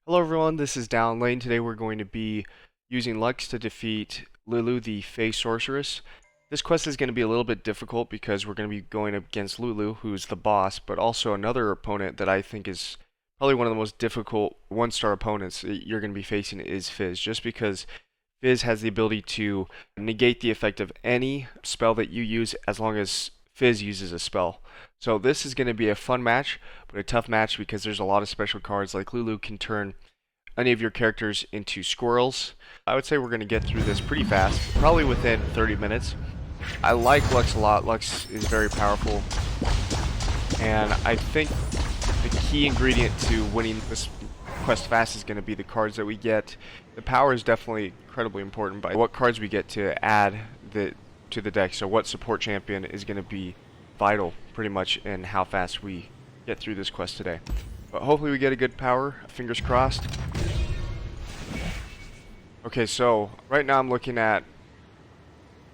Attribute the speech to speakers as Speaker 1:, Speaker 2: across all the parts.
Speaker 1: Hello everyone, this is Down Lane. Today we're going to be using Lux to defeat Lulu, the Face Sorceress. This quest is going to be a little bit difficult because we're going to be going against Lulu, who's the boss, but also another opponent that I think is probably one of the most difficult one-star opponents that you're going to be facing is Fizz, just because Fizz has the ability to negate the effect of any spell that you use as long as Fizz uses a spell. So this is going to be a fun match, but a tough match because there's a lot of special cards. Like Lulu can turn any of your characters into squirrels. I would say we're going to get through this pretty fast, probably within 30 minutes. I like Lux a lot. Lux is very powerful, and I think the key ingredient to winning this quest fast is going to be the cards that we get. The power is definitely incredibly important, but what cards we get to add to the deck. So what support champion is going to be vital pretty much in how fast we get through this quest today. But hopefully we get a good power, fingers crossed. Okay, so right now I'm looking at,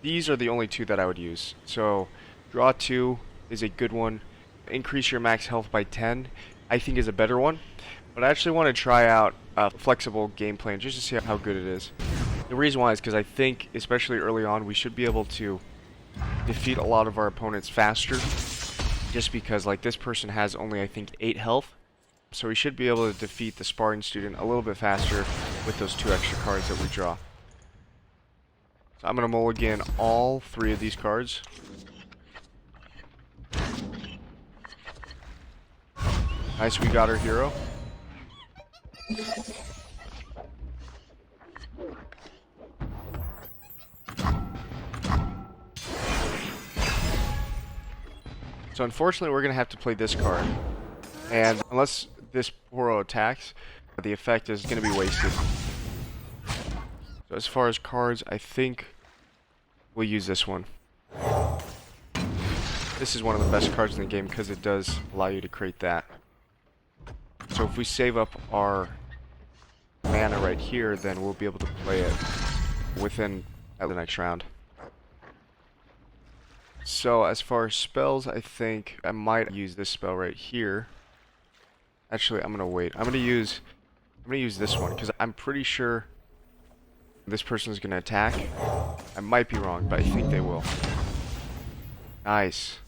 Speaker 1: these are the only two that I would use. So draw 2 is a good one. Increase your max health by 10 I think is a better one. But I actually want to try out a flexible game plan just to see how good it is. The reason why is because I think, especially early on, we should be able to defeat a lot of our opponents faster. Just because, like, this person has only, I think, 8 health. So we should be able to defeat the sparring student a little bit faster with those 2 extra cards that we draw. So I'm going to mulligan all 3 of these cards. Nice, we got our hero. So unfortunately we're going to have to play this card. And unless this Poro attacks, the effect is going to be wasted. So as far as cards, I think we'll use this one. This is one of the best cards in the game because it does allow you to create that. So if we save up our mana right here, then we'll be able to play it within the next round. So as far as spells, I think I might use this spell right here. Actually, I'm gonna wait. I'm gonna use this one because I'm pretty sure this person is gonna attack. I might be wrong, but I think they will. Nice.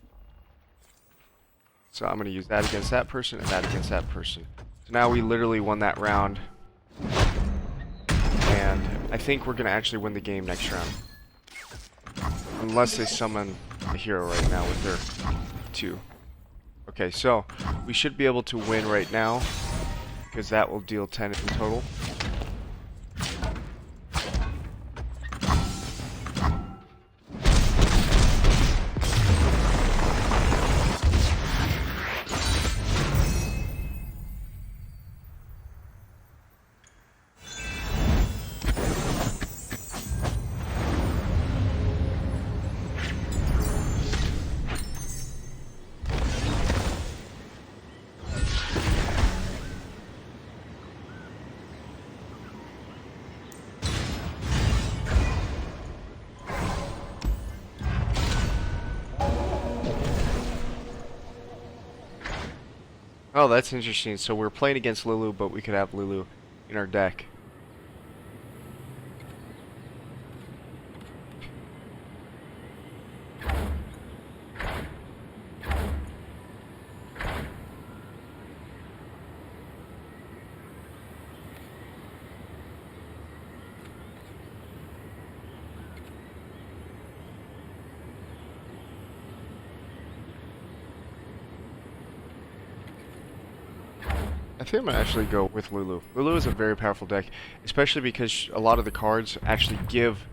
Speaker 1: So I'm gonna use that against that person and that against that person. So now we literally won that round, and I think we're gonna actually win the game next round. Unless they summon a hero right now with their 2. Okay, so we should be able to win right now because that will deal 10 in total. Oh, that's interesting. So we're playing against Lulu, but we could have Lulu in our deck. I think I'm going to actually go with Lulu. Lulu is a very powerful deck, especially because a lot of the cards actually give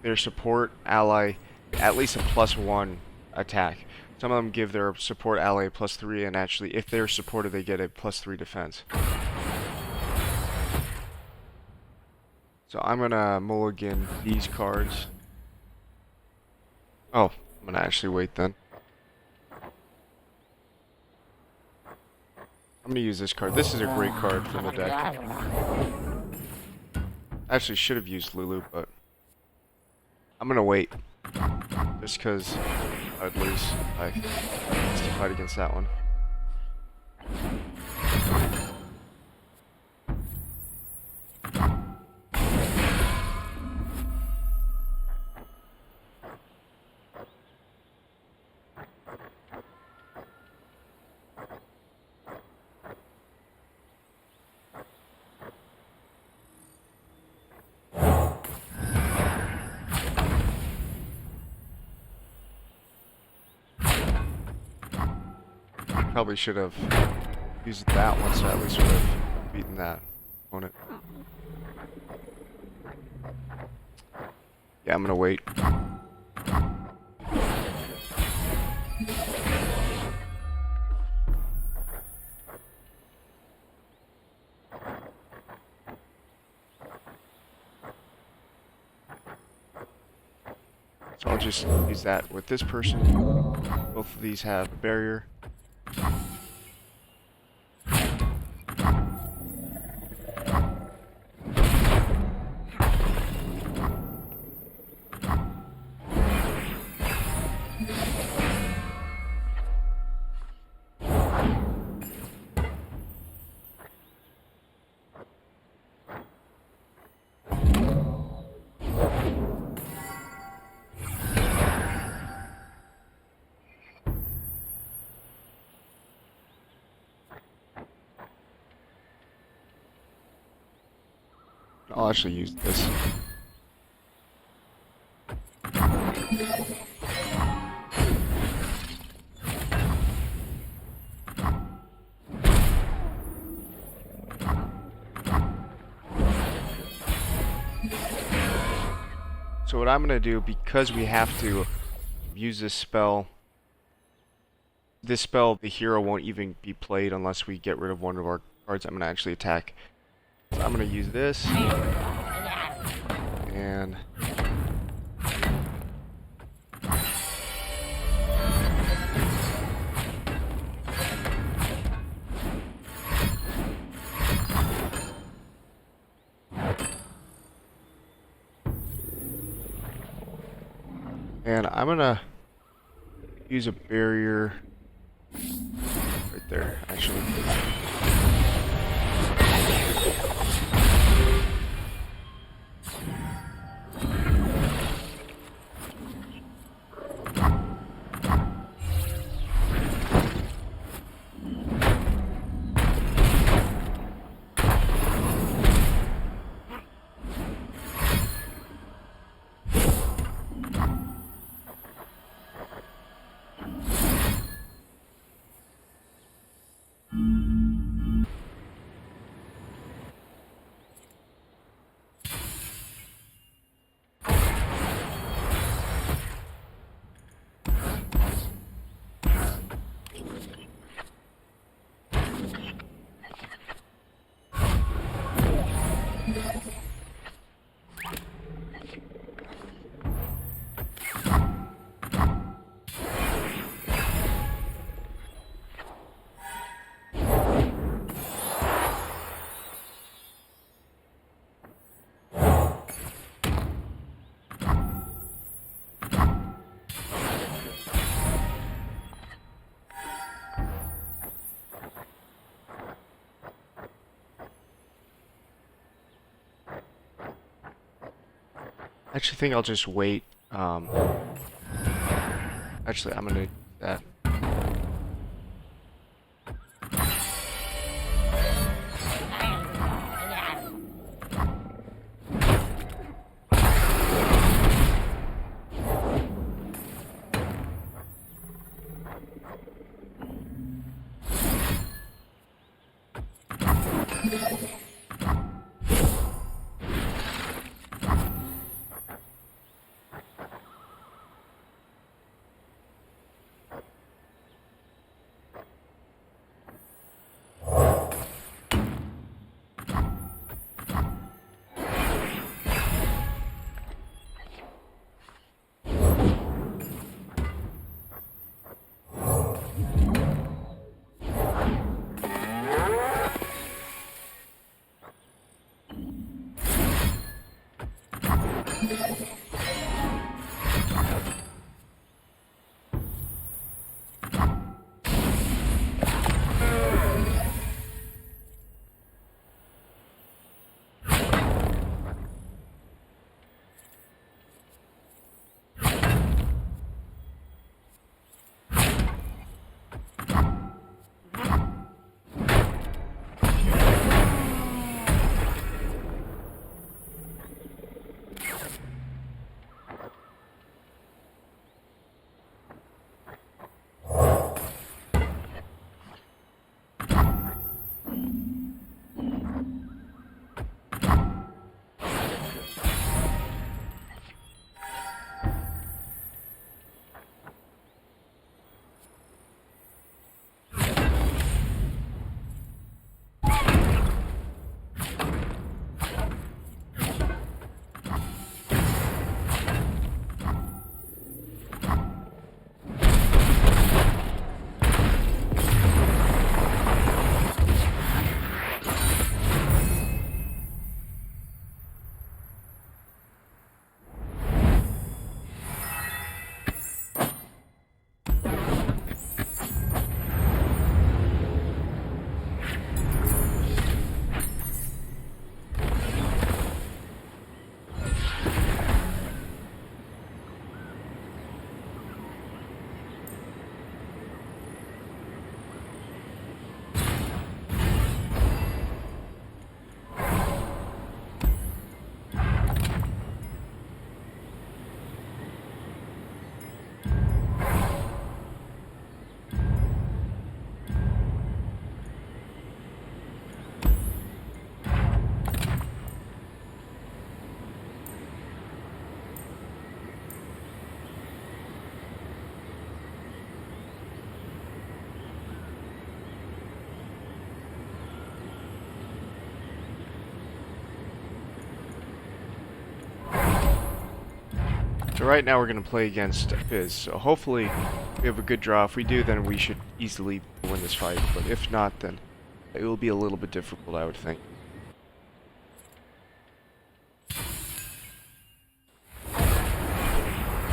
Speaker 1: their support ally at least a +1 attack. Some of them give their support ally a +3, and actually if they're supported they get a +3 defense. So I'm going to mulligan these cards. Oh, I'm going to actually wait then. I'm going to use this card. This is a great card from the deck. I actually should have used Lulu, but I'm going to wait. Just because I'd lose. I have to fight against that one. Probably should have used that one, so at least would have beaten that opponent. Yeah, I'm gonna wait. So I'll just use that with this person. Both of these have a barrier. I'll actually use this. So what I'm going to do, because we have to use this spell, the hero won't even be played unless we get rid of one of our cards. I'm going to actually attack. So I'm going to use this. And I'm going to use a barrier right there, actually. I actually think I'll just wait. Actually, I'm gonna do that. So right now we're going to play against Fizz, so hopefully we have a good draw. If we do, then we should easily win this fight, but if not, then it will be a little bit difficult, I would think.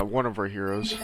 Speaker 1: One of our heroes.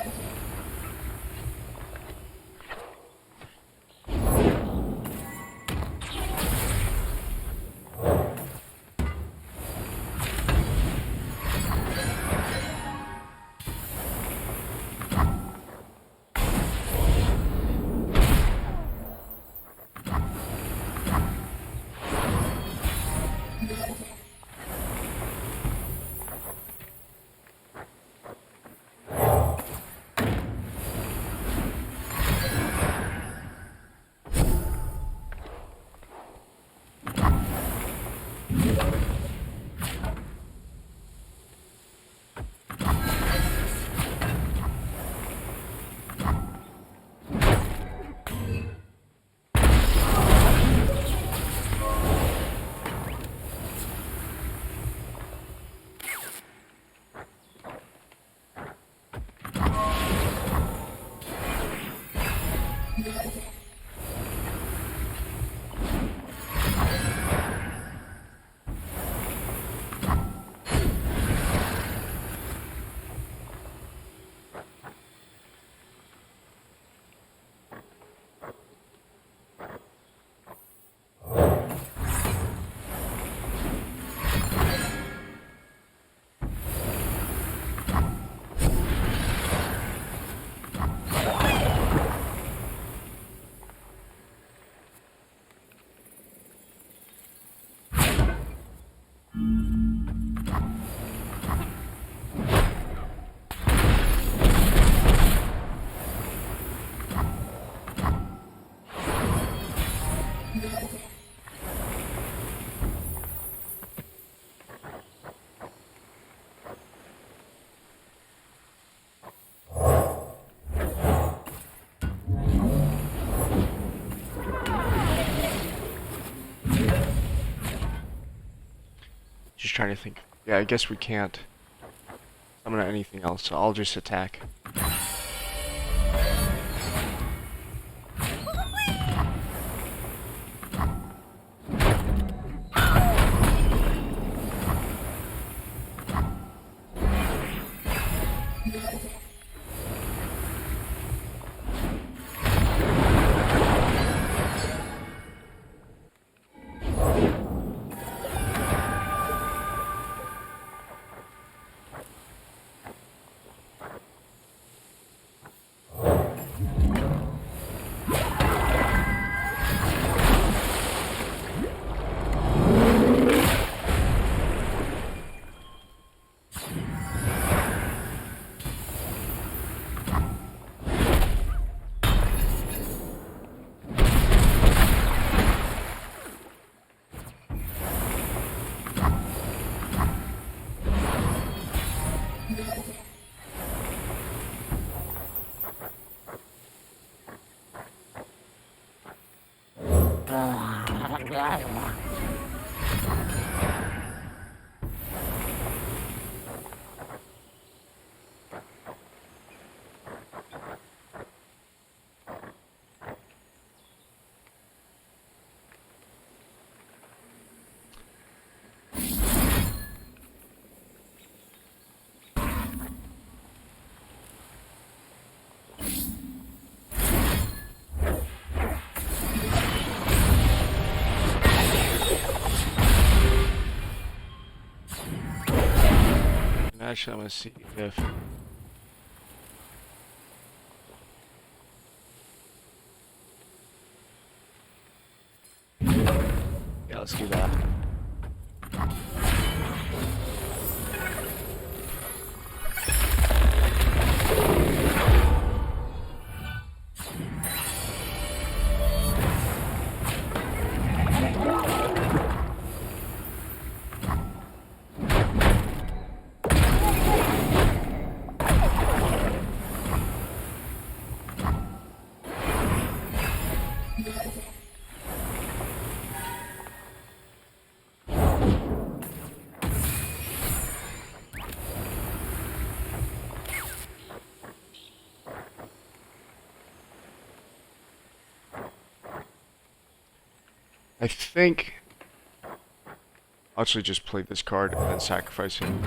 Speaker 1: Just trying to think. Yeah, I guess we can't summon anything else, so I'll just attack. Actually, I'm gonna see if yeah, let's do that. I think I'll actually just play this card and then sacrifice him.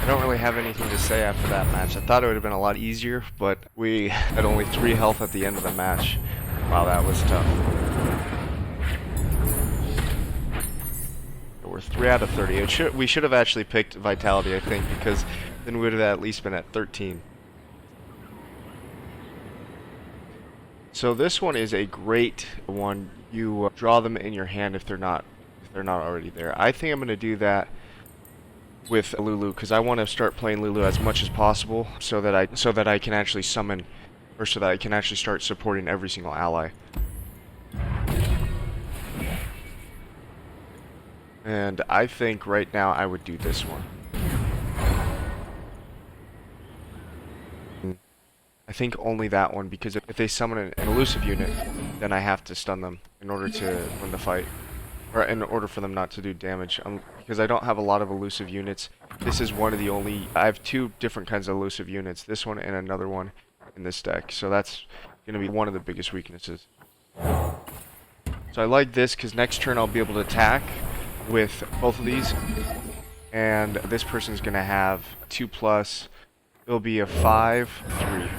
Speaker 1: I don't really have anything to say after that match. I thought it would have been a lot easier, but we had only 3 health at the end of the match. Wow, that was tough. We're 3 out of 30. We should have actually picked Vitality, I think, because then we would have at least been at 13. So this one is a great one. You draw them in your hand if they're not already there. I think I'm going to do that with Lulu because I want to start playing Lulu as much as possible so that I can actually summon, or so that I can actually start supporting every single ally. And I think right now I would do this one. I think only that one, because if they summon an elusive unit, then I have to stun them in order to win the fight. Or in order for them not to do damage. Because I don't have a lot of elusive units. This is one of the only... I have 2 different kinds of elusive units. This one and another one in this deck. So that's going to be one of the biggest weaknesses. So I like this because next turn I'll be able to attack with both of these. And this person's going to have 2+. It'll be a 5/3.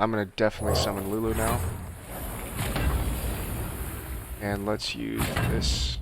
Speaker 1: I'm gonna definitely summon Lulu now. And let's use this.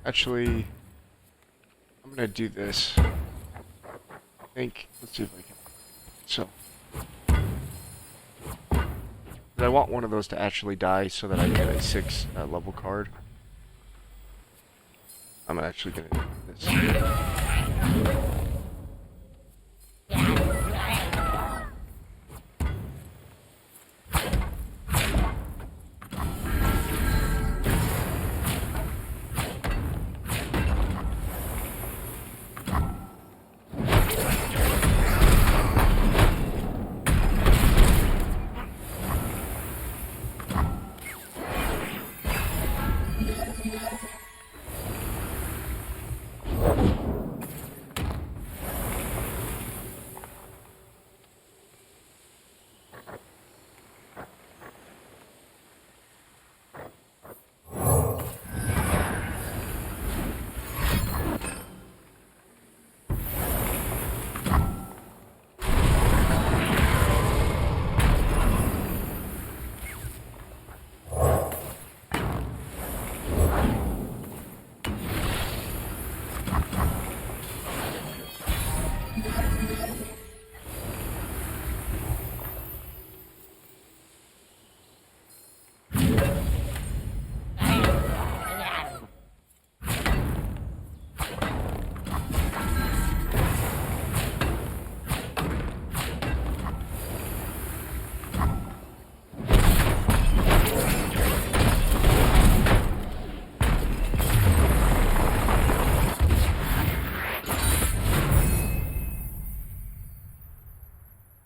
Speaker 1: Actually, I'm gonna do this. I think, let's see if I can. So, I want one of those to actually die so that I get a 6 level card. I'm actually gonna do this.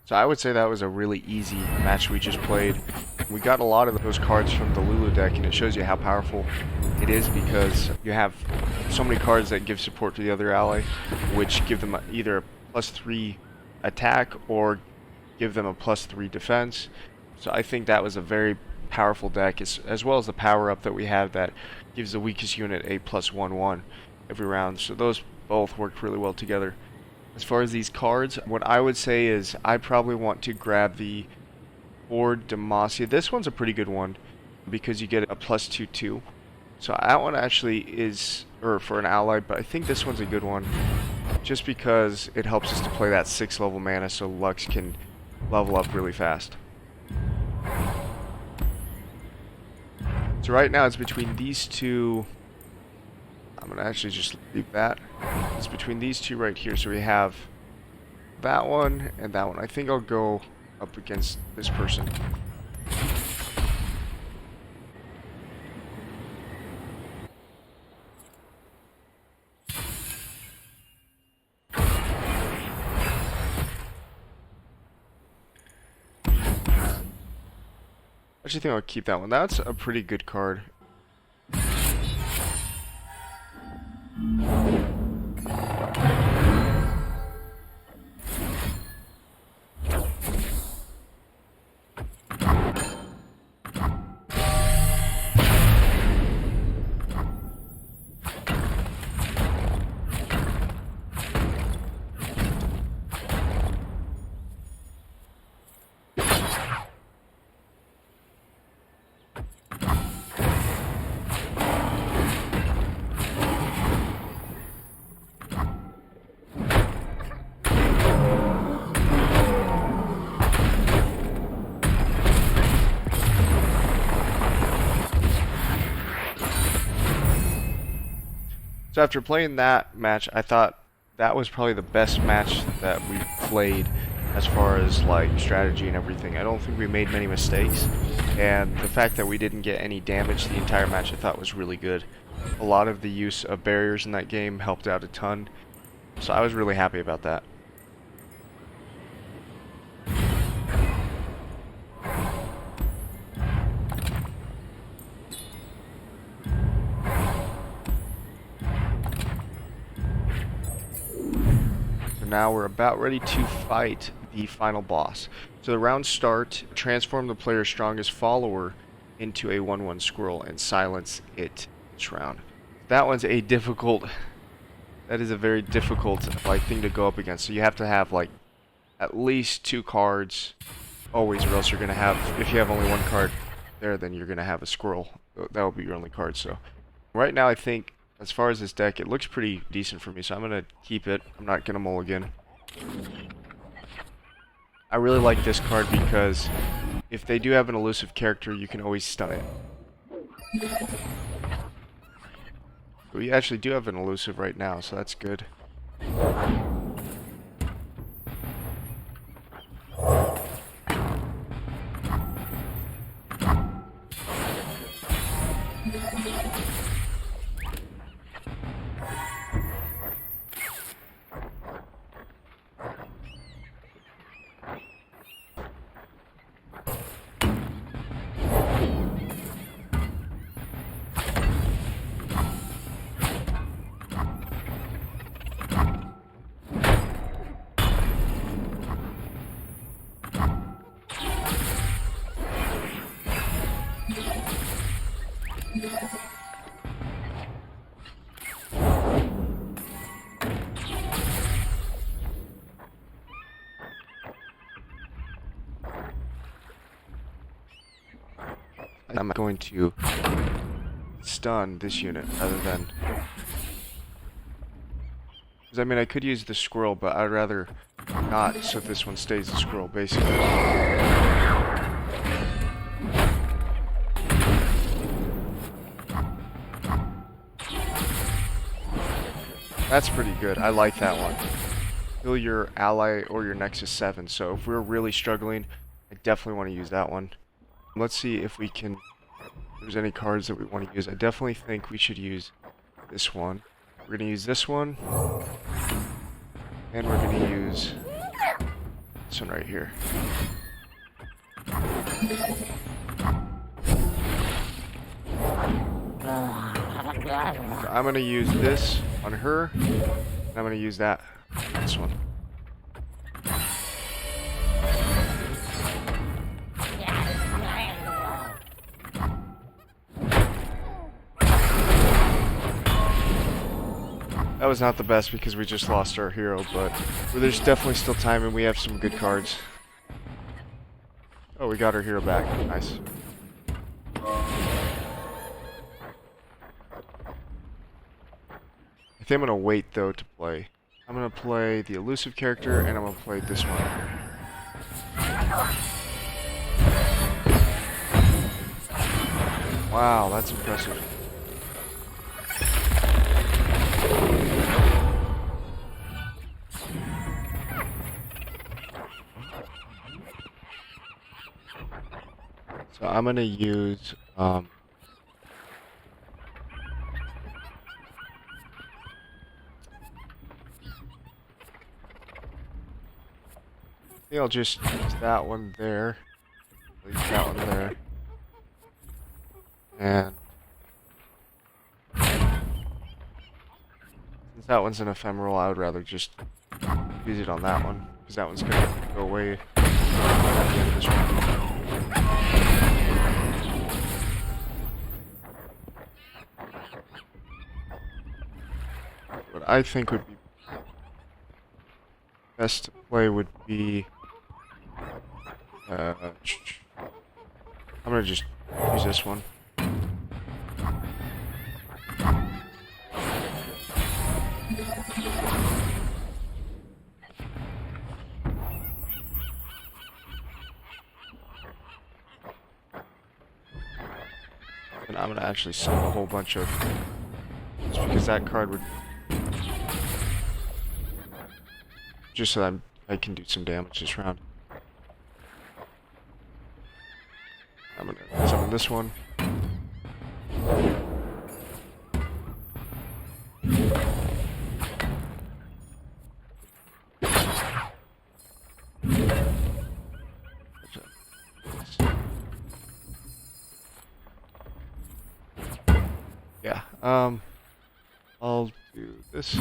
Speaker 1: So I would say that was a really easy match we just played. We got a lot of those cards from the Lulu deck, and it shows you how powerful it is because you have so many cards that give support to the other ally, which give them either a +3 attack or give them a +3 defense. So I think that was a very powerful deck, as well as the power up that we have that gives the weakest unit a +1/1 every round. So those both worked really well together. As far as these cards, what I would say is I probably want to grab the Demacia. This one's a pretty good one because you get a +2/2. So that one actually is, or for an ally, but I think this one's a good one just because it helps us to play that 6 level mana so Lux can level up really fast. So right now it's between these two. I'm going to actually just leave that. It's between these two right here. So we have that one and that one. I think I'll go up against this person. I actually think I'll keep that one. That's a pretty good card. So after playing that match, I thought that was probably the best match that we played as far as like strategy and everything. I don't think we made many mistakes, and the fact that we didn't get any damage the entire match I thought was really good. A lot of the use of barriers in that game helped out a ton, so I was really happy about that. Now we're about ready to fight the final boss. So the rounds start, transform the player's strongest follower into a 1/1 squirrel and silence it this round. That one's a difficult, that is a very difficult like thing to go up against. So you have to have like at least 2 cards always, or else you're gonna have, if you have only 1 card there, then you're gonna have a squirrel. That will be your only card. So right now I think, as far as this deck, it looks pretty decent for me, so I'm going to keep it. I'm not going to mulligan. I really like this card because if they do have an elusive character, you can always stun it. We actually do have an elusive right now, so that's good. I'm going to stun this unit rather than... Because I mean, I could use the squirrel, but I'd rather not, so this one stays the squirrel, basically. That's pretty good. I like that one. Heal your ally or your Nexus 7, so if we're really struggling, I definitely want to use that one. Let's see if we can, if there's any cards that we want to use. I definitely think we should use this one. We're going to use this one. And we're going to use this one right here. So I'm going to use this on her. And I'm going to use that on this one. That was not the best because we just lost our hero, but there's definitely still time and we have some good cards. Oh, we got our hero back. Nice. I think I'm going to wait, though, to play. I'm going to play the elusive character, and I'm going to play this one. Wow, that's impressive. So I'm gonna use I think I'll just use that one there. Leave that one there. And since that one's an ephemeral, I would rather just use it on that one, because that one's gonna go away at the end of this round. What I think would be best to play would be I'm gonna just use this one. And I'm gonna actually summon a whole bunch of, just because that card would, just so I can do some damage this round. I'm gonna summon this one. Yeah, I'll do this.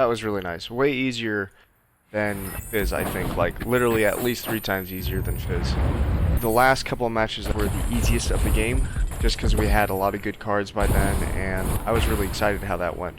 Speaker 1: That was really nice. Way easier than Fizz, I think. Like, literally at least 3 times easier than Fizz. The last couple of matches were the easiest of the game, just because we had a lot of good cards by then, and I was really excited how that went.